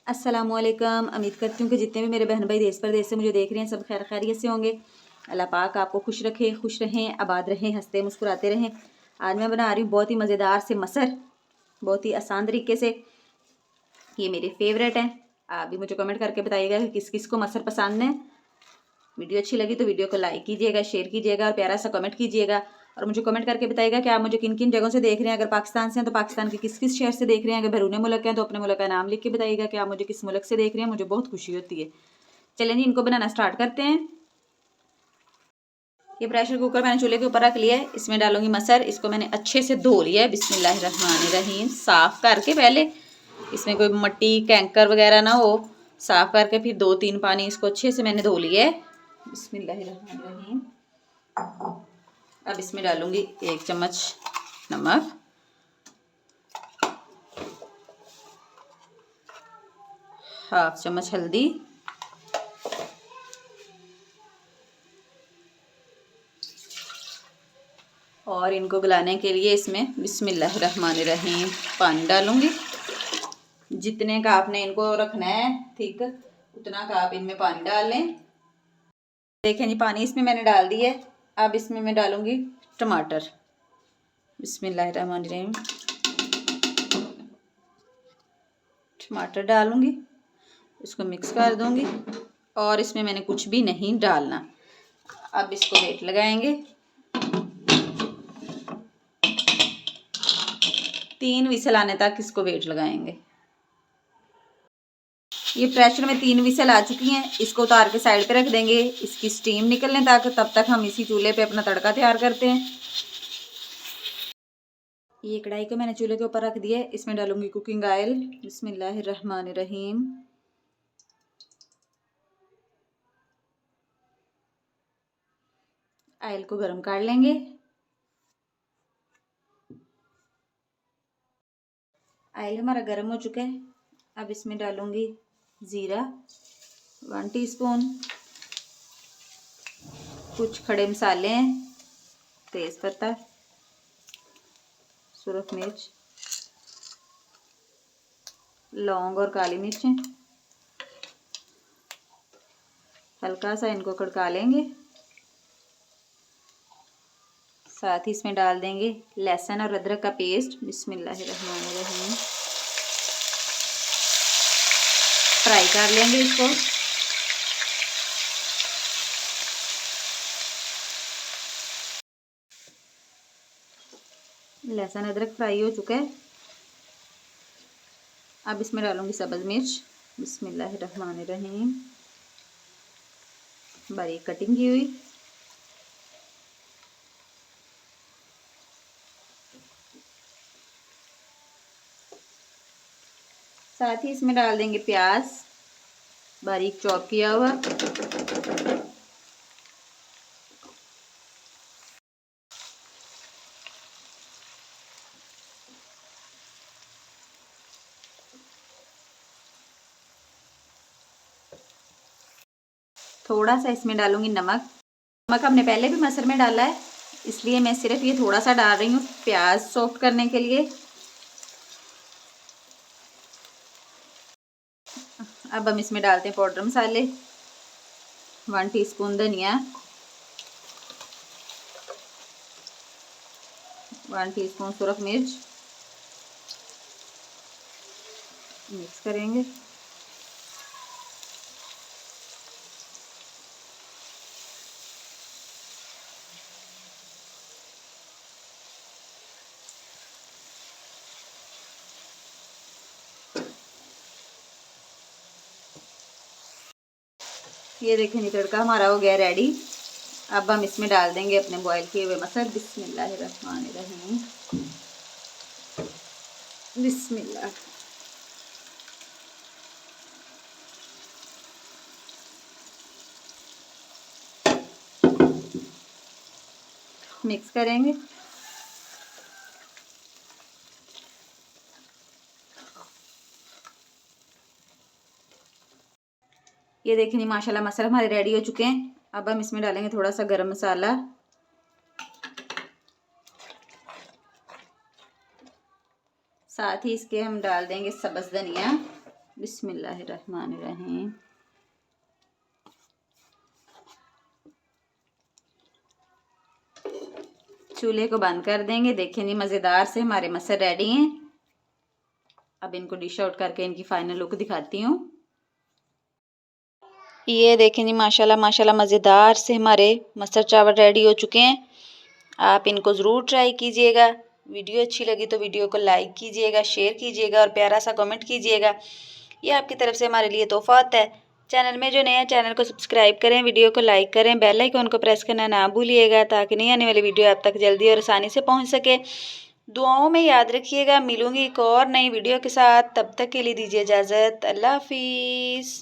अस्सलामुअलैकुम। उम्मीद करती हूँ कि जितने भी मेरे बहन भाई देश परदेश से मुझे देख रहे हैं सब खैर खैरियत से होंगे। अल्लाह पाक आपको खुश रखे, खुश रहें, आबाद रहें, हंसते मुस्कुराते रहें। आज मैं बना रही हूँ बहुत ही मज़ेदार से मसर, बहुत ही आसान तरीके से। ये मेरे फेवरेट हैं। आप भी मुझे कमेंट करके बताइएगा कि किस किस को मसर पसंद है। वीडियो अच्छी लगी तो वीडियो को लाइक कीजिएगा, शेयर कीजिएगा और प्यारा सा कमेंट कीजिएगा। और मुझे कमेंट करके बताइएगा कि आप मुझे किन किन जगहों से देख रहे हैं। अगर पाकिस्तान से हैं तो पाकिस्तान के किस किस शहर से देख रहे हैं। अगर बैरून मुल्क हैं तो अपने मुल्क का नाम लिख के बताइएगा कि आप मुझे किस मुल्क से देख रहे हैं। मुझे बहुत खुशी होती है। चलें जी, इनको बनाना स्टार्ट करते हैं। ये प्रेशर कुकर मैंने चूल्हे के ऊपर रख लिया है। इसमें डालूंगी मसर। इसको मैंने अच्छे से धो लिया है बिस्मिल्लाहिर्रहमानिर्रहीम, साफ़ करके पहले। इसमें कोई मट्टी कैंकर वगैरह ना हो, साफ़ करके फिर 2-3 पानी इसको अच्छे से मैंने धो लिया है। बिस्मिल्लाहिर्रहमानिर्रहीम। अब इसमें डालूंगी 1 चम्मच नमक, हाफ चम्मच हल्दी, और इनको गलाने के लिए इसमें बिस्मिल्लाहिर्रहमानिर्रहीम पानी डालूंगी। जितने का आपने इनको रखना है ठीक, उतना का आप इनमें पानी डाल लें। देखें जी, पानी इसमें मैंने डाल दिया है। अब इसमें मैं डालूंगी टमाटर। बिस्मिल्लाहिर्रहमानिर्रहीम, टमाटर डालूंगी, इसको मिक्स कर दूंगी और इसमें मैंने कुछ भी नहीं डालना। अब इसको वेट लगाएंगे। 3 विसल आने तक इसको वेट लगाएंगे। ये प्रेशर में 3 विसल आ चुकी हैं। इसको उतार के साइड पे रख देंगे इसकी स्टीम निकलने तक। तब तक हम इसी चूल्हे पे अपना तड़का तैयार करते हैं। ये कढ़ाई को मैंने चूल्हे के ऊपर रख दिया है। इसमें डालूंगी कुकिंग ऑयल। बिस्मिल्लाहिर्रहमानिर्रहीम। ऑयल को गर्म कर लेंगे। ऑयल हमारा गर्म हो चुका है। अब इसमें डालूंगी ज़ीरा 1 टीस्पून, कुछ खड़े मसाले हैं, तेज़ पत्ता, सुरख मिर्च, लौंग और काली मिर्चें। हल्का सा इनको कड़का लेंगे। साथ ही इसमें डाल देंगे लहसुन और अदरक का पेस्ट। बिस्मिल्लाहिर्रहमानिर्रहीम। फ्राई कर लेंगे इसको। लहसुन अदरक फ्राई हो चुका है। अब इसमें डालूंगी सब्ज़ मिर्च। बिस्मिल्लाहिर्रहमानिर्रहीम, बारीक कटिंग की हुई। साथ ही इसमें डाल देंगे प्याज, बारीक चॉप किया हुआ। थोड़ा सा इसमें डालूंगी नमक। नमक हमने पहले भी मसर में डाला है, इसलिए मैं सिर्फ ये थोड़ा सा डाल रही हूँ प्याज सॉफ्ट करने के लिए। अब हम इसमें डालते हैं पाउडर मसाले। 1 टीस्पून धनिया, 1 टीस्पून सुरख मिर्च। मिक्स करेंगे। ये देखें जी, तड़का हमारा हो गया रेडी। अब हम इसमें डाल देंगे अपने बॉईल किए हुए मसर। बिस्मिल्लाहिर्रहमानिर्रहीम, बिस्मिल्लाह। मिक्स करेंगे। ये देखें जी, माशाल्लाह मसर हमारे रेडी हो चुके हैं। अब हम इसमें डालेंगे थोड़ा सा गरम मसाला, साथ ही इसके हम डाल देंगे सब्ज़ धनिया। बिस्मिल्लाहिर्रहमानिर्रहीम। चूल्हे को बंद कर देंगे। देखें जी मज़ेदार से हमारे मसर रेडी हैं। अब इनको डिश आउट करके इनकी फाइनल लुक दिखाती हूँ। ये देखें जी माशाल्लाह माशाल्लाह मज़ेदार से हमारे मसर चावल रेडी हो चुके हैं। आप इनको ज़रूर ट्राई कीजिएगा। वीडियो अच्छी लगी तो वीडियो को लाइक कीजिएगा, शेयर कीजिएगा और प्यारा सा कमेंट कीजिएगा। ये आपकी तरफ से हमारे लिए तोहफ़ा होता है। चैनल में जो नया चैनल को सब्सक्राइब करें, वीडियो को लाइक करें, बेल आइकन को प्रेस करना ना भूलिएगा ताकि नई आने वाली वीडियो आप तक जल्दी और आसानी से पहुंच सके। दुआओं में याद रखिएगा। मिलूंगी एक और नई वीडियो के साथ। तब तक के लिए दीजिए इजाज़त। अल्लाह हाफिज़।